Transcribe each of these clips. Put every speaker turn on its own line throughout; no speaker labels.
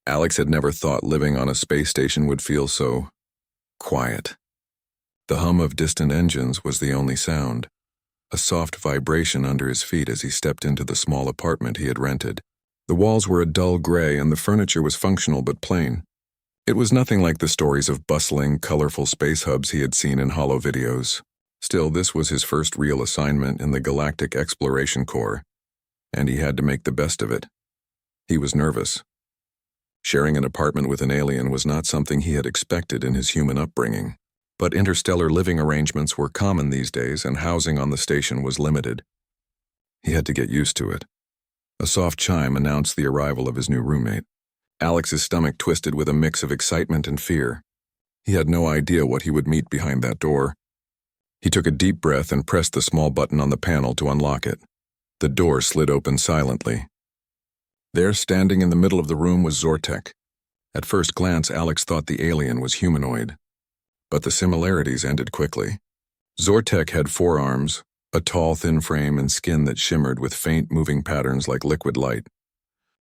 Alex had never thought living on a space station would feel so quiet. The hum of distant engines was the only sound, a soft vibration under his feet as he stepped into the small apartment he had rented. The walls were a dull gray and the furniture was functional but plain. It was nothing like the stories of bustling, colorful space hubs he had seen in holo videos. Still, this was his first real assignment in the Galactic Exploration Corps, and he had to make the best of it. He was nervous. Sharing an apartment with an alien was not something he had expected in his human upbringing, but interstellar living arrangements were common these days and housing on the station was limited. He had to get used to it. A soft chime announced the arrival of his new roommate. Alex's stomach twisted with a mix of excitement and fear. He had no idea what he would meet behind that door. He took a deep breath and pressed the small button on the panel to unlock it. The door slid open silently. There, standing in the middle of the room, was Zortek. At first glance, Alex thought the alien was humanoid. But the similarities ended quickly. Zortek had 4 arms, a tall, thin frame and skin that shimmered with faint, moving patterns like liquid light.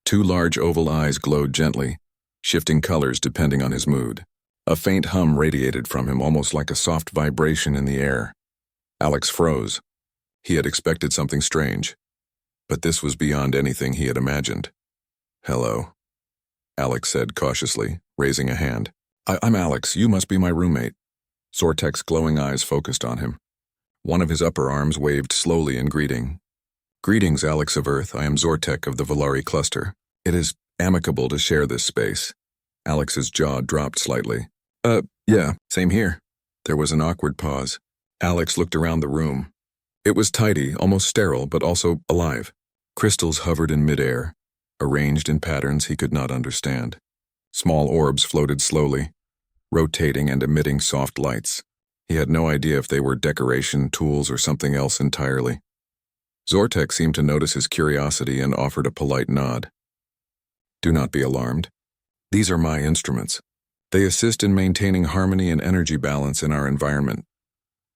2 large oval eyes glowed gently, shifting colors depending on his mood. A faint hum radiated from him, almost like a soft vibration in the air. Alex froze. He had expected something strange, but this was beyond anything he had imagined. "Hello," Alex said cautiously, raising a hand. I'm Alex. You must be my roommate." Zortek's glowing eyes focused on him. One of his upper arms waved slowly in greeting. "Greetings, Alex of Earth. I am Zortek of the Valari cluster. It is amicable to share this space." Alex's jaw dropped slightly. Yeah, same here." There was an awkward pause. Alex looked around the room. It was tidy, almost sterile, but also alive. Crystals hovered in midair, arranged in patterns he could not understand. Small orbs floated slowly, rotating and emitting soft lights. He had no idea if they were decoration, tools, or something else entirely. Zortek seemed to notice his curiosity and offered a polite nod. "Do not be alarmed. These are my instruments. They assist in maintaining harmony and energy balance in our environment."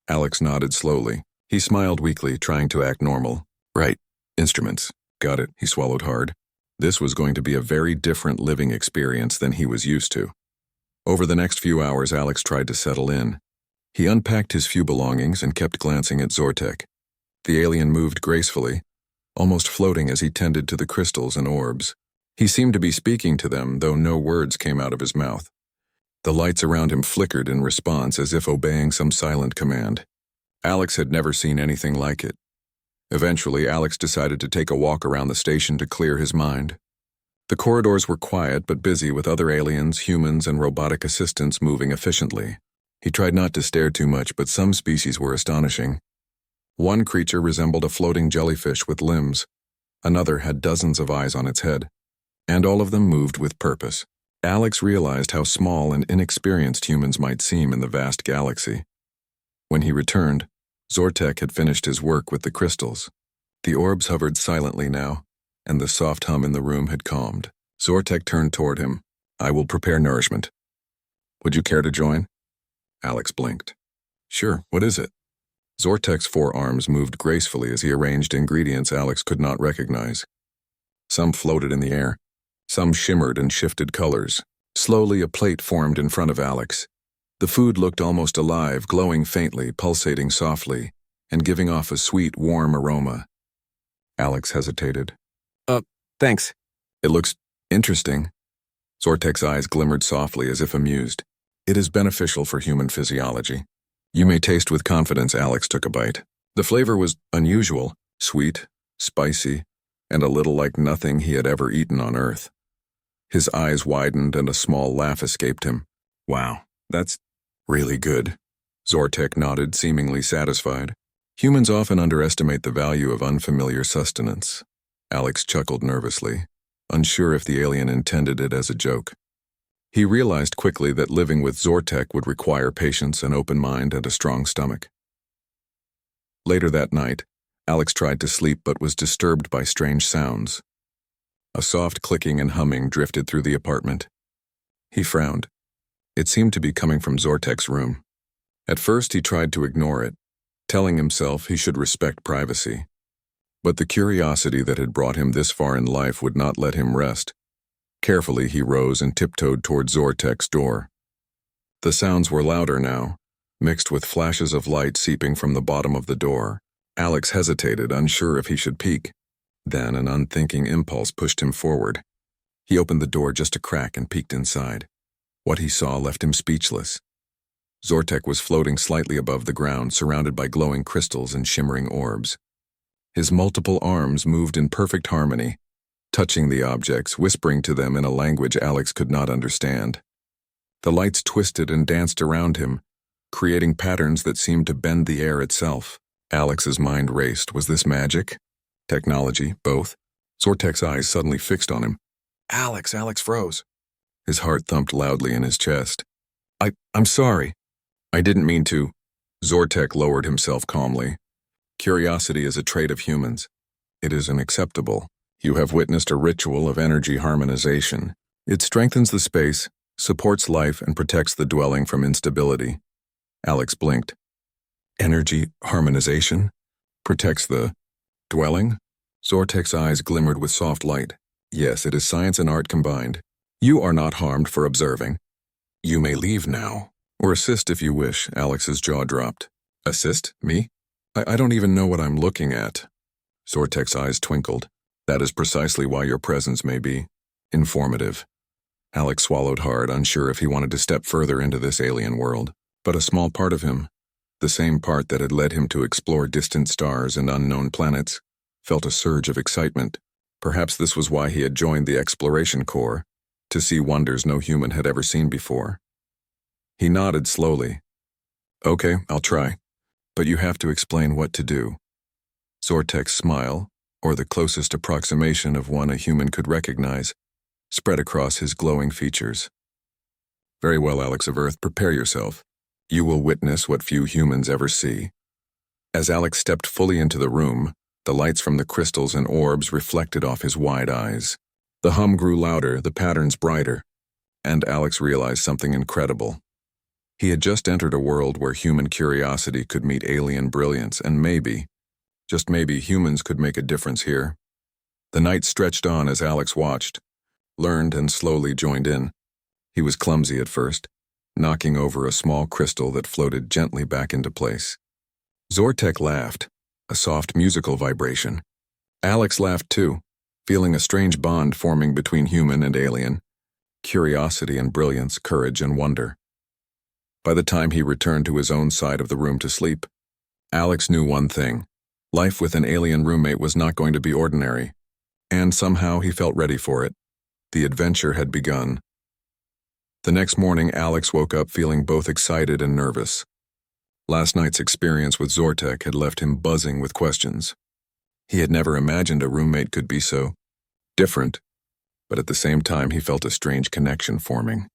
Alex nodded slowly. He smiled weakly, trying to act normal. "Right, instruments. Got it." He swallowed hard. This was going to be a very different living experience than he was used to. Over the next few hours, Alex tried to settle in. He unpacked his few belongings and kept glancing at Zortek. The alien moved gracefully, almost floating as he tended to the crystals and orbs. He seemed to be speaking to them, though no words came out of his mouth. The lights around him flickered in response, as if obeying some silent command. Alex had never seen anything like it. Eventually, Alex decided to take a walk around the station to clear his mind. The corridors were quiet but busy, with other aliens, humans, and robotic assistants moving efficiently. He tried not to stare too much, but some species were astonishing. One creature resembled a floating jellyfish with limbs. Another had dozens of eyes on its head. And all of them moved with purpose. Alex realized how small and inexperienced humans might seem in the vast galaxy. When he returned, Zortek had finished his work with the crystals. The orbs hovered silently now, and the soft hum in the room had calmed. Zortek turned toward him. "I will prepare nourishment. Would you care to join?" Alex blinked. "Sure, what is it?" Zortek's 4 arms moved gracefully as he arranged ingredients Alex could not recognize. Some floated in the air. Some shimmered and shifted colors. Slowly, a plate formed in front of Alex. The food looked almost alive, glowing faintly, pulsating softly, and giving off a sweet, warm aroma. Alex hesitated. Thanks. It looks interesting." Zortek's eyes glimmered softly, as if amused. "It is beneficial for human physiology. You may taste with confidence." Alex took a bite. The flavor was unusual, sweet, spicy, and a little like nothing he had ever eaten on Earth. His eyes widened and a small laugh escaped him. "Wow, that's really good." Zortek nodded, seemingly satisfied. Humans often underestimate the value of unfamiliar sustenance. Alex chuckled nervously, unsure if the alien intended it as a joke. He realized quickly that living with Zortek would require patience, an open mind, and a strong stomach. Later that night, Alex tried to sleep but was disturbed by strange sounds. A soft clicking and humming drifted through the apartment. He frowned. It seemed to be coming from Zortek's room. At first he tried to ignore it, telling himself he should respect privacy. But the curiosity that had brought him this far in life would not let him rest. Carefully, he rose and tiptoed toward Zortek's door. The sounds were louder now, mixed with flashes of light seeping from the bottom of the door. Alex hesitated, unsure if he should peek. Then an unthinking impulse pushed him forward. He opened the door just a crack and peeked inside. What he saw left him speechless. Zortek was floating slightly above the ground, surrounded by glowing crystals and shimmering orbs. His multiple arms moved in perfect harmony, touching the objects, whispering to them in a language Alex could not understand. The lights twisted and danced around him, creating patterns that seemed to bend the air itself. Alex's mind raced. Was this magic? Technology? Both? Zortek's eyes suddenly fixed on him. Alex froze. His heart thumped loudly in his chest. I'm sorry. I didn't mean to. Zortek lowered himself calmly. Curiosity is a trait of humans. It is unacceptable. You have witnessed a ritual of energy harmonization. It strengthens the space, supports life, and protects the dwelling from instability. Alex blinked. Energy harmonization? Protects the dwelling? Zortek's eyes glimmered with soft light. Yes, it is science and art combined. You are not harmed for observing. You may leave now, or assist if you wish. Alex's jaw dropped. Assist? Me? I don't even know what I'm looking at. Zortek's eyes twinkled. That is precisely why your presence may be informative. Alex swallowed hard, unsure if he wanted to step further into this alien world. But a small part of him, the same part that had led him to explore distant stars and unknown planets, felt a surge of excitement. Perhaps this was why he had joined the Exploration Corps, to see wonders no human had ever seen before. He nodded slowly. Okay, I'll try. But you have to explain what to do. Zortek's smile, or the closest approximation of one a human could recognize, spread across his glowing features. Very well, Alex of Earth, prepare yourself. You will witness what few humans ever see. As Alex stepped fully into the room, the lights from the crystals and orbs reflected off his wide eyes. The hum grew louder, the patterns brighter, and Alex realized something incredible. He had just entered a world where human curiosity could meet alien brilliance, and maybe, just maybe, humans could make a difference here. The night stretched on as Alex watched, learned, and slowly joined in. He was clumsy at first, knocking over a small crystal that floated gently back into place. Zortek laughed, a soft musical vibration. Alex laughed too, feeling a strange bond forming between human and alien, curiosity and brilliance, courage and wonder. By the time he returned to his own side of the room to sleep, Alex knew one thing. Life with an alien roommate was not going to be ordinary, and somehow he felt ready for it. The adventure had begun. The next morning, Alex woke up feeling both excited and nervous. Last night's experience with Zortek had left him buzzing with questions. He had never imagined a roommate could be so different, but at the same time he felt a strange connection forming.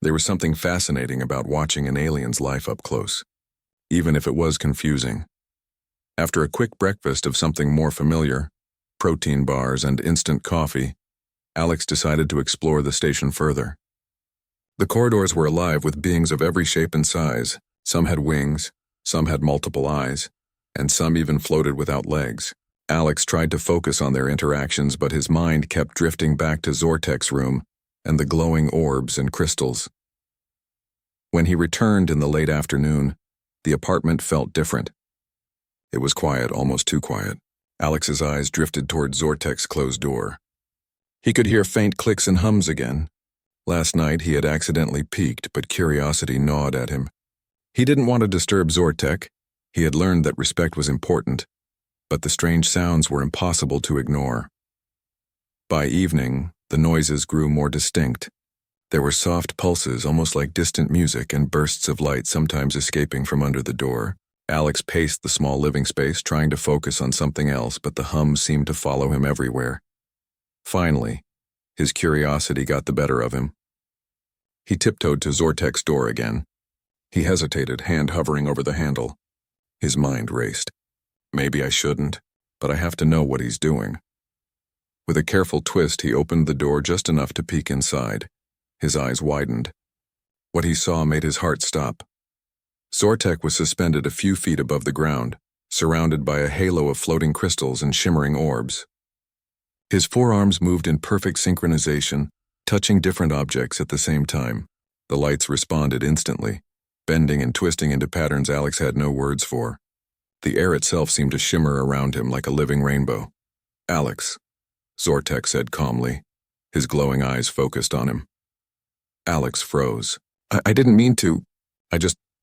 There was something fascinating about watching an alien's life up close, even if it was confusing. After a quick breakfast of something more familiar, protein bars and instant coffee, Alex decided to explore the station further. The corridors were alive with beings of every shape and size. Some had wings, some had multiple eyes, and some even floated without legs. Alex tried to focus on their interactions, but his mind kept drifting back to Zortek's room and the glowing orbs and crystals. When he returned in the late afternoon, the apartment felt different. It was quiet, almost too quiet. Alex's eyes drifted toward Zortek's closed door. He could hear faint clicks and hums again. Last night he had accidentally peeked, but curiosity gnawed at him. He didn't want to disturb Zortek. He had learned that respect was important, but the strange sounds were impossible to ignore. By evening, the noises grew more distinct. There were soft pulses, almost like distant music, and bursts of light sometimes escaping from under the door. Alex paced the small living space, trying to focus on something else, but the hums seemed to follow him everywhere. Finally, his curiosity got the better of him. He tiptoed to Zortek's door again. He hesitated, hand hovering over the handle. His mind raced. Maybe I shouldn't, but I have to know what he's doing. With a careful twist, he opened the door just enough to peek inside. His eyes widened. What he saw made his heart stop. Zortek was suspended a few feet above the ground, surrounded by a halo of floating crystals and shimmering orbs. His forearms moved in perfect synchronization, touching different objects at the same time. The lights responded instantly, bending and twisting into patterns Alex had no words for. The air itself seemed to shimmer around him like a living rainbow. "Alex," Zortek said calmly, his glowing eyes focused on him. Alex froze. I didn't mean to.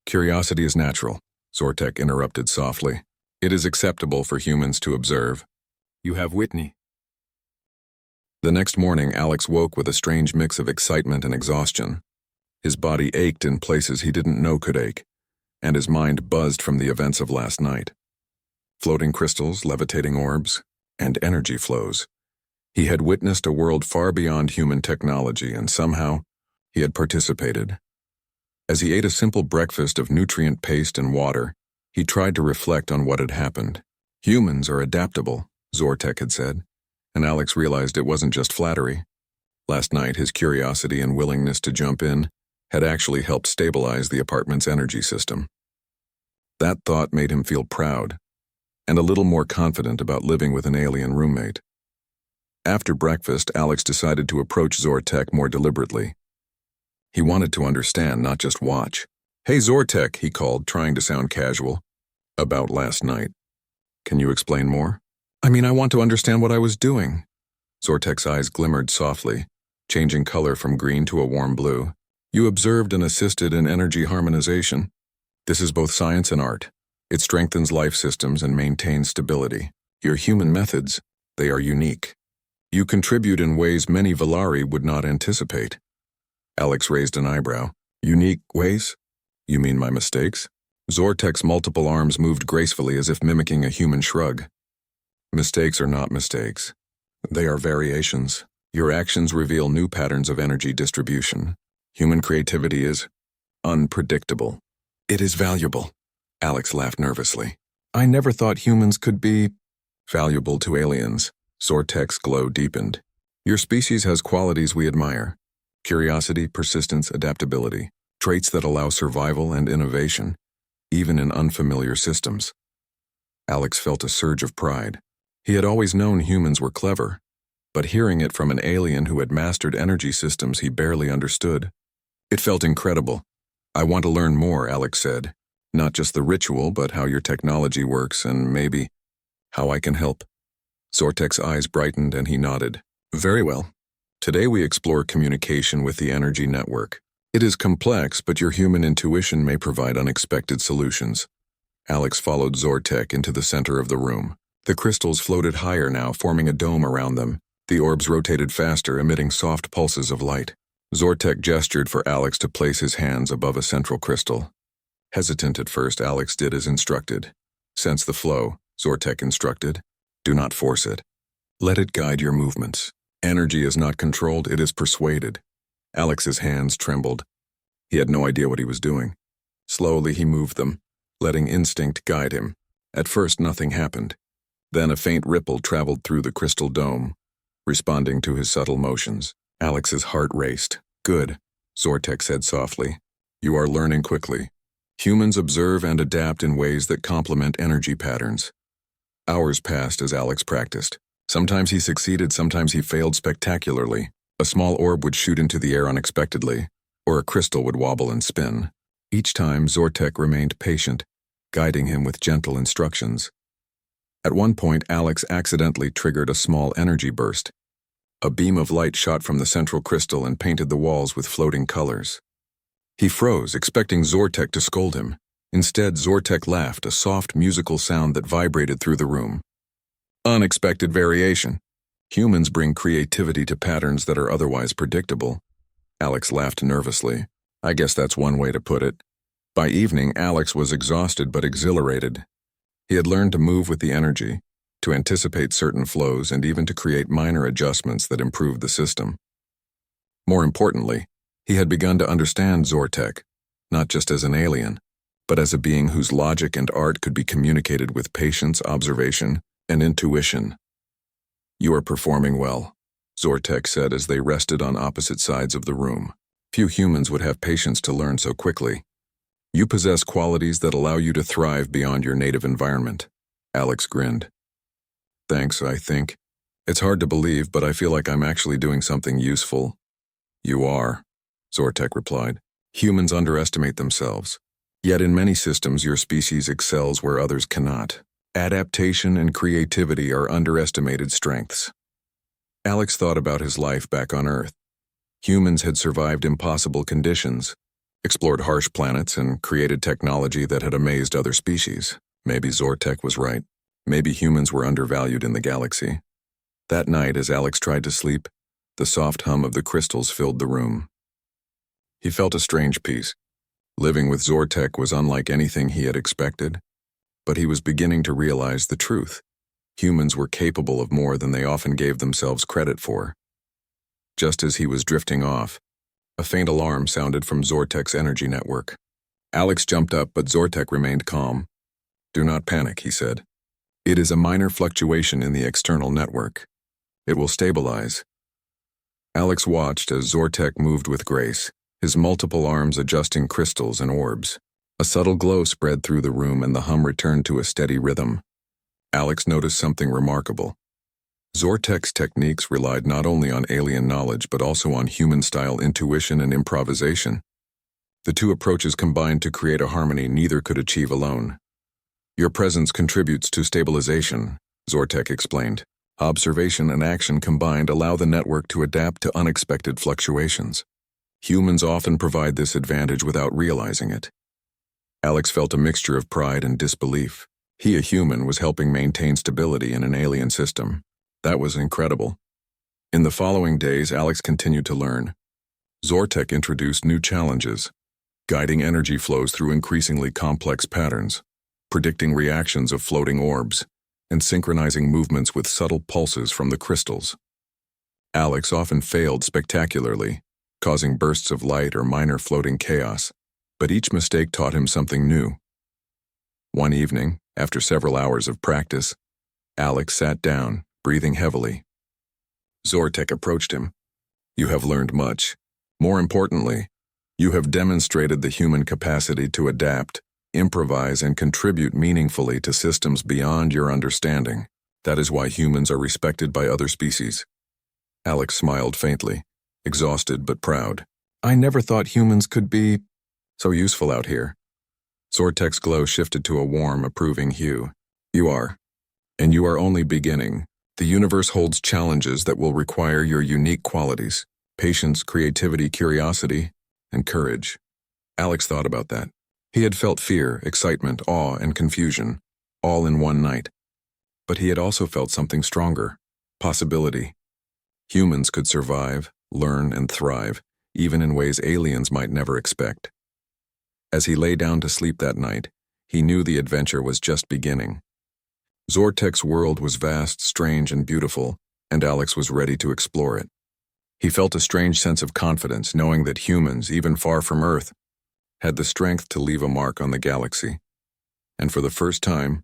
Curiosity is natural," Zortek interrupted softly. "It is acceptable for humans to observe. You have Whitney." The next morning, Alex woke with a strange mix of excitement and exhaustion. His body ached in places he didn't know could ache, and his mind buzzed from the events of last night. Floating crystals, levitating orbs, and energy flows. He had witnessed a world far beyond human technology, and somehow, he had participated. As he ate a simple breakfast of nutrient paste and water, he tried to reflect on what had happened. "Humans are adaptable," Zortek had said, and Alex realized it wasn't just flattery. Last night, his curiosity and willingness to jump in had actually helped stabilize the apartment's energy system. That thought made him feel proud, and a little more confident about living with an alien roommate. After breakfast, Alex decided to approach Zortek more deliberately. He wanted to understand, not just watch. "Hey Zortek," he called, trying to sound casual. "About last night. Can you explain more?" I want to understand what I was doing." Zortek's eyes glimmered softly, changing color from green to a warm blue. "You observed and assisted in energy harmonization. This is both science and art. It strengthens life systems and maintains stability. Your human methods, they are unique. You contribute in ways many Valari would not anticipate." Alex raised an eyebrow. "Unique ways? You mean my mistakes?" Zortek's multiple arms moved gracefully as if mimicking a human shrug. "Mistakes are not mistakes. They are variations. Your actions reveal new patterns of energy distribution. Human creativity is unpredictable." "It is valuable," Alex laughed nervously. "I never thought humans could be valuable to aliens." Zortek's glow deepened. "Your species has qualities we admire. Curiosity, persistence, adaptability, traits that allow survival and innovation, even in unfamiliar systems." Alex felt a surge of pride. He had always known humans were clever, but hearing it from an alien who had mastered energy systems he barely understood, it felt incredible. "I want to learn more," Alex said. "Not just the ritual, but how your technology works and maybe how I can help." Zortek's eyes brightened and he nodded. "Very well. Today we explore communication with the energy network. It is complex, but your human intuition may provide unexpected solutions." Alex followed Zortek into the center of the room. The crystals floated higher now, forming a dome around them. The orbs rotated faster, emitting soft pulses of light. Zortek gestured for Alex to place his hands above a central crystal. Hesitant at first, Alex did as instructed. "Sense the flow," Zortek instructed. "Do not force it. Let it guide your movements. Energy is not controlled, it is persuaded." Alex's hands trembled. He had no idea what he was doing. Slowly he moved them, letting instinct guide him. At first nothing happened. Then a faint ripple traveled through the crystal dome, responding to his subtle motions. Alex's heart raced. "Good," Zortek said softly. "You are learning quickly. Humans observe and adapt in ways that complement energy patterns." Hours passed as Alex practiced. Sometimes he succeeded, sometimes he failed spectacularly. A small orb would shoot into the air unexpectedly, or a crystal would wobble and spin. Each time, Zortek remained patient, guiding him with gentle instructions. At one point, Alex accidentally triggered a small energy burst. A beam of light shot from the central crystal and painted the walls with floating colors. He froze, expecting Zortek to scold him. Instead, Zortek laughed, a soft musical sound that vibrated through the room. "Unexpected variation. Humans bring creativity to patterns that are otherwise predictable." Alex laughed nervously. "I guess that's one way to put it." By evening, Alex was exhausted but exhilarated. He had learned to move with the energy, to anticipate certain flows, and even to create minor adjustments that improved the system. More importantly, he had begun to understand Zortek, not just as an alien, but as a being whose logic and art could be communicated with patience, observation, and intuition. "You are performing well," Zortek said as they rested on opposite sides of the room. "Few humans would have patience to learn so quickly. You possess qualities that allow you to thrive beyond your native environment." Alex grinned. "Thanks, I think. It's hard to believe, but I feel like I'm actually doing something useful." You are, Zortek replied. Humans underestimate themselves. Yet in many systems your species excels where others cannot. Adaptation and creativity are underestimated strengths. Alex thought about his life back on Earth. Humans had survived impossible conditions, explored harsh planets, and created technology that had amazed other species. Maybe Zortek was right. Maybe humans were undervalued in the galaxy. That night, as Alex tried to sleep, the soft hum of the crystals filled the room. He felt a strange peace. Living with Zortek was unlike anything he had expected, but he was beginning to realize the truth. Humans were capable of more than they often gave themselves credit for. Just as he was drifting off, a faint alarm sounded from Zortek's energy network. Alex jumped up, but Zortek remained calm. "Do not panic," he said. "It is a minor fluctuation in the external network. It will stabilize." Alex watched as Zortek moved with grace, his multiple arms adjusting crystals and orbs. A subtle glow spread through the room and the hum returned to a steady rhythm. Alex noticed something remarkable. Zortek's techniques relied not only on alien knowledge but also on human-style intuition and improvisation. The two approaches combined to create a harmony neither could achieve alone. "Your presence contributes to stabilization," Zortek explained. "Observation and action combined allow the network to adapt to unexpected fluctuations. Humans often provide this advantage without realizing it." Alex felt a mixture of pride and disbelief. He, a human, was helping maintain stability in an alien system. That was incredible. In the following days, Alex continued to learn. Zortek introduced new challenges, guiding energy flows through increasingly complex patterns, predicting reactions of floating orbs, and synchronizing movements with subtle pulses from the crystals. Alex often failed spectacularly, causing bursts of light or minor floating chaos, but each mistake taught him something new. One evening, after several hours of practice, Alex sat down, breathing heavily. Zortek approached him. "You have learned much. More importantly, you have demonstrated the human capacity to adapt, improvise, and contribute meaningfully to systems beyond your understanding. That is why humans are respected by other species." Alex smiled faintly, exhausted but proud. "I never thought humans could be so useful out here." Zortek's glow shifted to a warm, approving hue. "You are. And you are only beginning. The universe holds challenges that will require your unique qualities: patience, creativity, curiosity, and courage." Alex thought about that. He had felt fear, excitement, awe, and confusion, all in one night. But he had also felt something stronger: possibility. Humans could survive, learn, and thrive, even in ways aliens might never expect. As he lay down to sleep that night, he knew the adventure was just beginning. Zortek's world was vast, strange, and beautiful, and Alex was ready to explore it. He felt a strange sense of confidence, knowing that humans, even far from Earth, had the strength to leave a mark on the galaxy. And for the first time,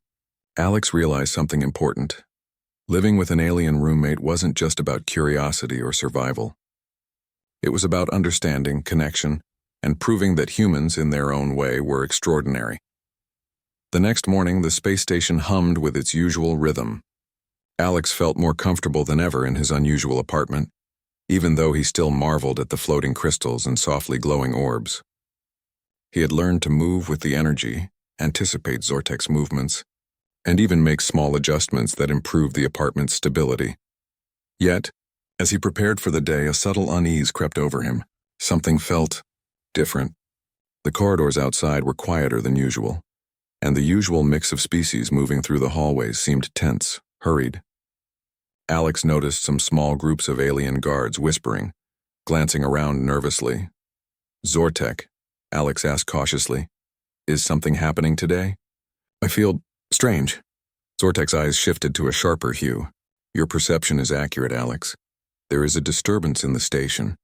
Alex realized something important. Living with an alien roommate wasn't just about curiosity or survival. It was about understanding, connection, and proving that humans, in their own way, were extraordinary. The next morning, the space station hummed with its usual rhythm. Alex felt more comfortable than ever in his unusual apartment, even though he still marveled at the floating crystals and softly glowing orbs. He had learned to move with the energy, anticipate Zortek's movements, and even make small adjustments that improved the apartment's stability. Yet, as he prepared for the day, a subtle unease crept over him. Something felt different. The corridors outside were quieter than usual, and the usual mix of species moving through the hallways seemed tense, hurried. Alex noticed some small groups of alien guards whispering, glancing around nervously. "Zortek," Alex asked cautiously, "is something happening today?" "I feel strange." Zortek's eyes shifted to a sharper hue. "Your perception is accurate, Alex. There is a disturbance in the station.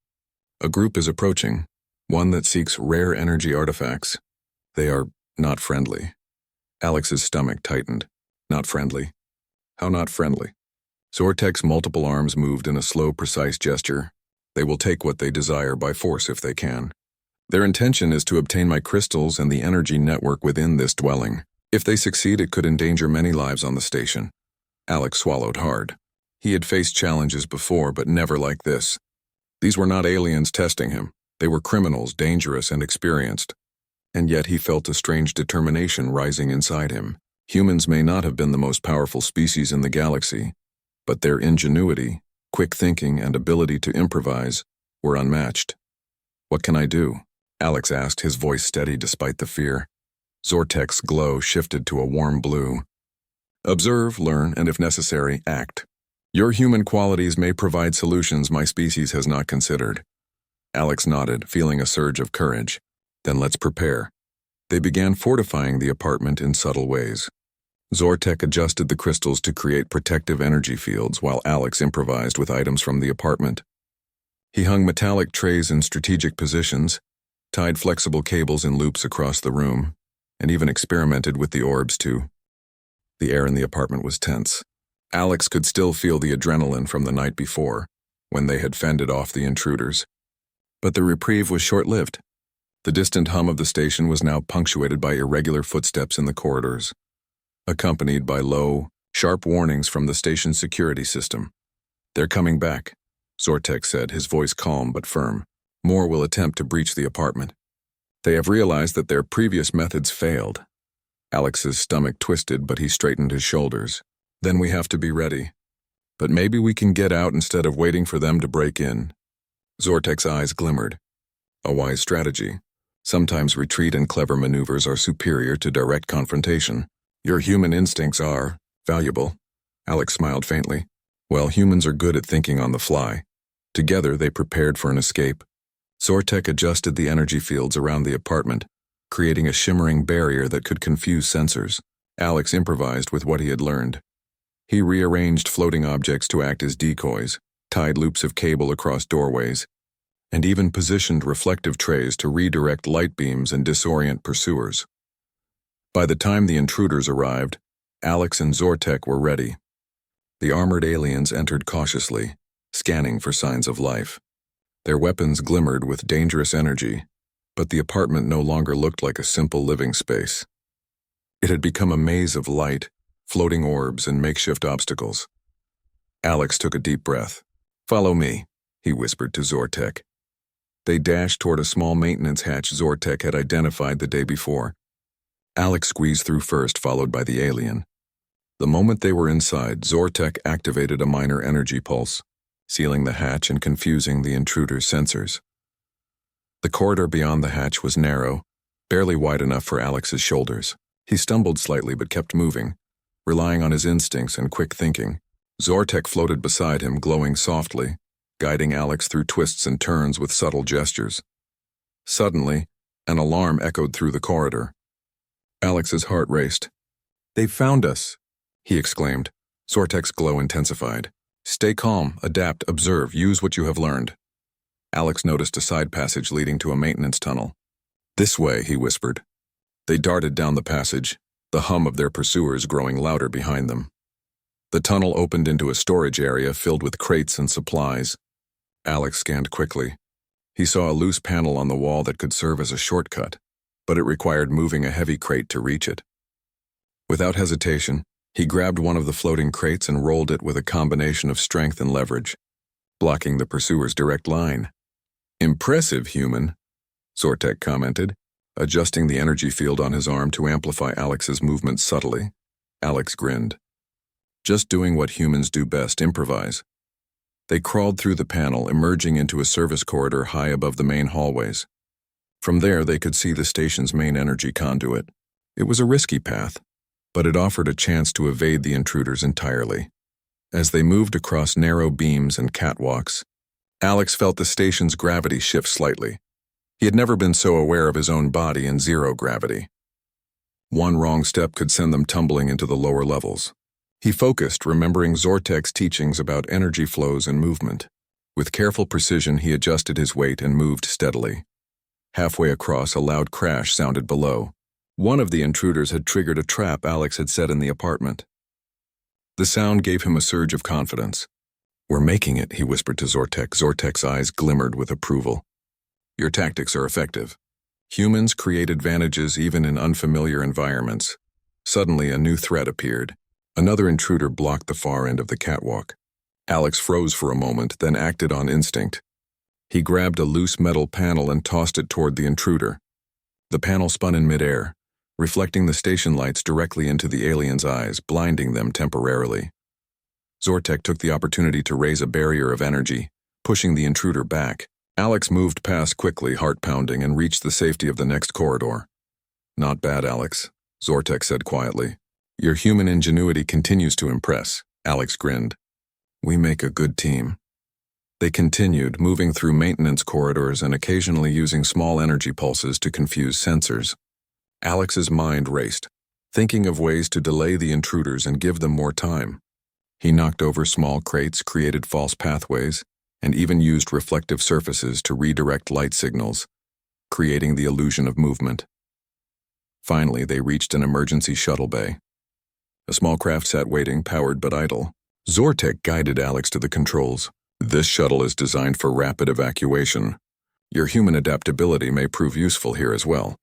A group is approaching, one that seeks rare energy artifacts. They are not friendly." Alex's stomach tightened. "Not friendly? How not friendly?" Zortek's multiple arms moved in a slow, precise gesture. "They will take what they desire by force if they can. Their intention is to obtain my crystals and the energy network within this dwelling. If they succeed, it could endanger many lives on the station." Alex swallowed hard. He had faced challenges before, but never like this. These were not aliens testing him. They were criminals, dangerous and experienced. And yet he felt a strange determination rising inside him. Humans may not have been the most powerful species in the galaxy, but their ingenuity, quick thinking, and ability to improvise were unmatched. "What can I do?" Alex asked, his voice steady despite the fear. Zortek's glow shifted to a warm blue. "Observe, learn, and if necessary, act. Your human qualities may provide solutions my species has not considered." Alex nodded, feeling a surge of courage. "Then let's prepare." They began fortifying the apartment in subtle ways. Zortek adjusted the crystals to create protective energy fields while Alex improvised with items from the apartment. He hung metallic trays in strategic positions, tied flexible cables in loops across the room, and even experimented with the orbs too. The air in the apartment was tense. Alex could still feel the adrenaline from the night before, when they had fended off the intruders. But the reprieve was short-lived. The distant hum of the station was now punctuated by irregular footsteps in the corridors, accompanied by low, sharp warnings from the station's security system. "They're coming back," Zortek said, his voice calm but firm. "More will attempt to breach the apartment. They have realized that their previous methods failed." Alex's stomach twisted, but he straightened his shoulders. "Then we have to be ready. But maybe we can get out instead of waiting for them to break in." Zortek's eyes glimmered. "A wise strategy. Sometimes retreat and clever maneuvers are superior to direct confrontation. Your human instincts are valuable." Alex smiled faintly. "Well, humans are good at thinking on the fly." Together, they prepared for an escape. Zortek adjusted the energy fields around the apartment, creating a shimmering barrier that could confuse sensors. Alex improvised with what he had learned. He rearranged floating objects to act as decoys, tied loops of cable across doorways, and even positioned reflective trays to redirect light beams and disorient pursuers. By the time the intruders arrived, Alex and Zortek were ready. The armored aliens entered cautiously, scanning for signs of life. Their weapons glimmered with dangerous energy, but the apartment no longer looked like a simple living space. It had become a maze of light, floating orbs, and makeshift obstacles. Alex took a deep breath. "Follow me," he whispered to Zortek. They dashed toward a small maintenance hatch Zortek had identified the day before. Alex squeezed through first, followed by the alien. The moment they were inside, Zortek activated a minor energy pulse, sealing the hatch and confusing the intruder's sensors. The corridor beyond the hatch was narrow, barely wide enough for Alex's shoulders. He stumbled slightly but kept moving, relying on his instincts and quick thinking. Zortek floated beside him, glowing softly, guiding Alex through twists and turns with subtle gestures. Suddenly, an alarm echoed through the corridor. Alex's heart raced. "They've found us," he exclaimed. Zortek's glow intensified. "Stay calm, adapt, observe, use what you have learned." Alex noticed a side passage leading to a maintenance tunnel. "This way," he whispered. They darted down the passage, the hum of their pursuers growing louder behind them. The tunnel opened into a storage area filled with crates and supplies. Alex scanned quickly. He saw a loose panel on the wall that could serve as a shortcut, but it required moving a heavy crate to reach it. Without hesitation, he grabbed one of the floating crates and rolled it with a combination of strength and leverage, blocking the pursuer's direct line. "Impressive, human," Zortek commented, adjusting the energy field on his arm to amplify Alex's movements subtly. Alex grinned. "Just doing what humans do best, improvise." They crawled through the panel, emerging into a service corridor high above the main hallways. From there, they could see the station's main energy conduit. It was a risky path, but it offered a chance to evade the intruders entirely. As they moved across narrow beams and catwalks, Alex felt the station's gravity shift slightly. He had never been so aware of his own body in zero gravity. One wrong step could send them tumbling into the lower levels. He focused, remembering Zortek's teachings about energy flows and movement. With careful precision, he adjusted his weight and moved steadily. Halfway across, a loud crash sounded below. One of the intruders had triggered a trap Alex had set in the apartment. The sound gave him a surge of confidence. "We're making it," he whispered to Zortek. Zortek's eyes glimmered with approval. "Your tactics are effective. Humans create advantages even in unfamiliar environments." Suddenly, a new threat appeared. Another intruder blocked the far end of the catwalk. Alex froze for a moment, then acted on instinct. He grabbed a loose metal panel and tossed it toward the intruder. The panel spun in midair, reflecting the station lights directly into the alien's eyes, blinding them temporarily. Zortek took the opportunity to raise a barrier of energy, pushing the intruder back. Alex moved past quickly, heart pounding, and reached the safety of the next corridor. "Not bad, Alex," Zortek said quietly. "Your human ingenuity continues to impress." Alex grinned. "We make a good team." They continued, moving through maintenance corridors and occasionally using small energy pulses to confuse sensors. Alex's mind raced, thinking of ways to delay the intruders and give them more time. He knocked over small crates, created false pathways, and even used reflective surfaces to redirect light signals, creating the illusion of movement. Finally, they reached an emergency shuttle bay. A small craft sat waiting, powered but idle. Zortek guided Alex to the controls. "This shuttle is designed for rapid evacuation. Your human adaptability may prove useful here as well."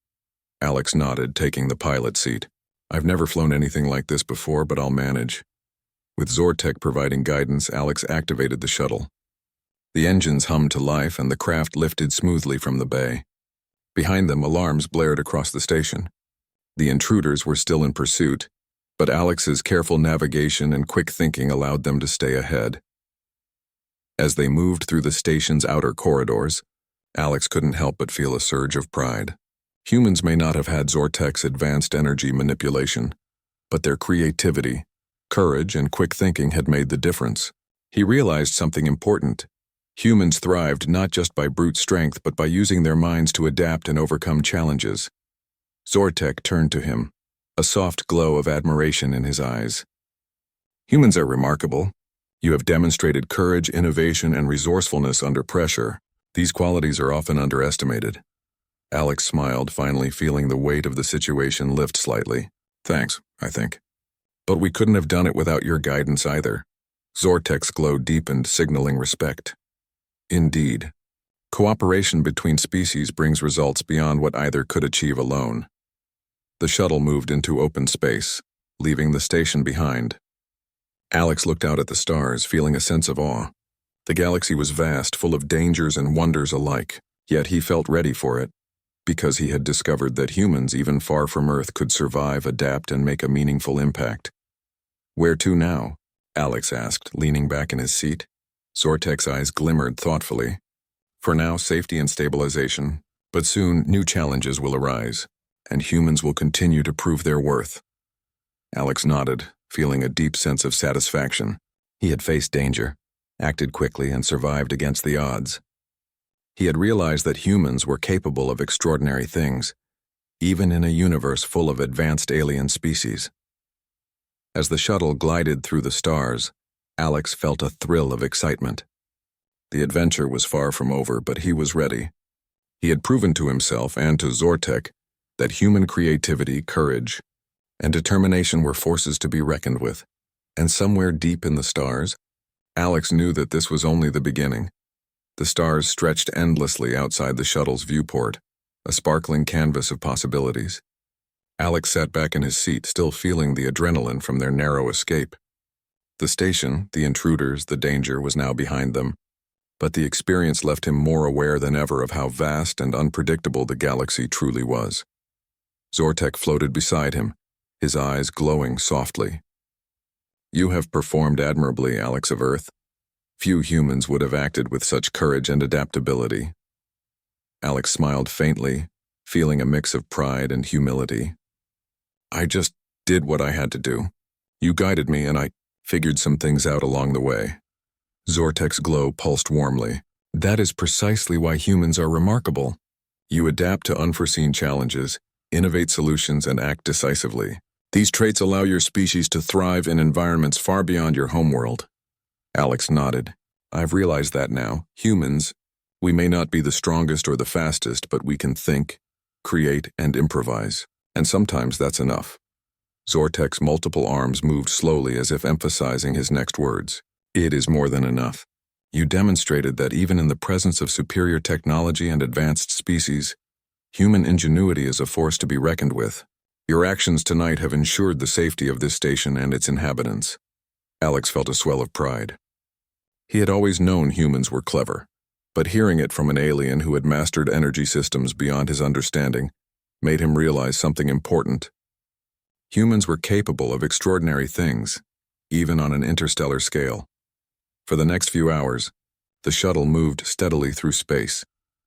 Alex nodded, taking the pilot seat. "I've never flown anything like this before, but I'll manage." With Zortek providing guidance, Alex activated the shuttle. The engines hummed to life and the craft lifted smoothly from the bay. Behind them, alarms blared across the station. The intruders were still in pursuit, but Alex's careful navigation and quick thinking allowed them to stay ahead. As they moved through the station's outer corridors, Alex couldn't help but feel a surge of pride. Humans may not have had Zortek's advanced energy manipulation, but their creativity, courage, and quick thinking had made the difference. He realized something important. Humans thrived not just by brute strength, but by using their minds to adapt and overcome challenges. Zortek turned to him, a soft glow of admiration in his eyes. "Humans are remarkable. You have demonstrated courage, innovation, and resourcefulness under pressure. These qualities are often underestimated." Alex smiled, finally feeling the weight of the situation lift slightly. "Thanks, I think. But we couldn't have done it without your guidance either." Zortek's glow deepened, signaling respect. "Indeed. Cooperation between species brings results beyond what either could achieve alone." The shuttle moved into open space, leaving the station behind. Alex looked out at the stars, feeling a sense of awe. The galaxy was vast, full of dangers and wonders alike, yet he felt ready for it, because he had discovered that humans, even far from Earth, could survive, adapt, and make a meaningful impact. "Where to now?" Alex asked, leaning back in his seat. Zortek's eyes glimmered thoughtfully. "For now, safety and stabilization, but soon new challenges will arise, and humans will continue to prove their worth." Alex nodded, feeling a deep sense of satisfaction. He had faced danger, acted quickly, and survived against the odds. He had realized that humans were capable of extraordinary things, even in a universe full of advanced alien species. As the shuttle glided through the stars, Alex felt a thrill of excitement. The adventure was far from over, but he was ready. He had proven to himself and to Zortek that human creativity, courage, and determination were forces to be reckoned with. And somewhere deep in the stars, Alex knew that this was only the beginning. The stars stretched endlessly outside the shuttle's viewport, a sparkling canvas of possibilities. Alex sat back in his seat, still feeling the adrenaline from their narrow escape. The station, the intruders, the danger was now behind them, but the experience left him more aware than ever of how vast and unpredictable the galaxy truly was. Zortek floated beside him, his eyes glowing softly. "You have performed admirably, Alex of Earth. Few humans would have acted with such courage and adaptability." Alex smiled faintly, feeling a mix of pride and humility. "I just did what I had to do. You guided me and I figured some things out along the way." Zortek's glow pulsed warmly. "That is precisely why humans are remarkable. You adapt to unforeseen challenges, innovate solutions, and act decisively. These traits allow your species to thrive in environments far beyond your homeworld." Alex nodded. "I've realized that now. Humans, we may not be the strongest or the fastest, but we can think, create, and improvise. And sometimes that's enough." Zortek's multiple arms moved slowly as if emphasizing his next words. "It is more than enough. You demonstrated that even in the presence of superior technology and advanced species, human ingenuity is a force to be reckoned with. Your actions tonight have ensured the safety of this station and its inhabitants." Alex felt a swell of pride. He had always known humans were clever, But hearing it from an alien who had mastered energy systems beyond his understanding made him realize something important. Humans were capable of extraordinary things, even on an interstellar scale. For the next few hours, the shuttle moved steadily through space,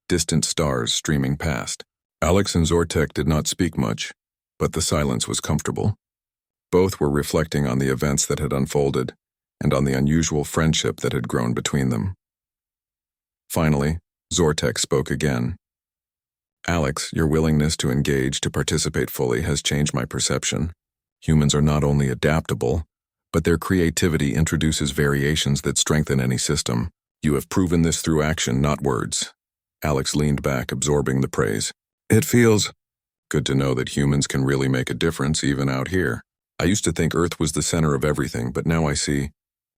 distant stars streaming past. Alex and Zortek did not speak much, but the silence was comfortable. Both were reflecting on the events that had unfolded and on the unusual friendship that had grown between them. Finally, Zortek spoke again. Alex, your willingness to engage, to participate fully, has changed my perception. Humans are not only adaptable, but their creativity introduces variations that strengthen any system. You have proven this through action, not words. Alex leaned back, absorbing the praise. It feels good to know that humans can really make a difference even out here. I used to think Earth was the center of everything, but now I see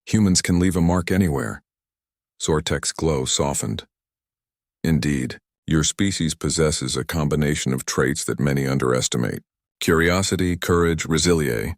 humans can leave a mark anywhere. Zortek's glow softened. Indeed, your species possesses a combination of traits that many underestimate. Curiosity, courage, resilience.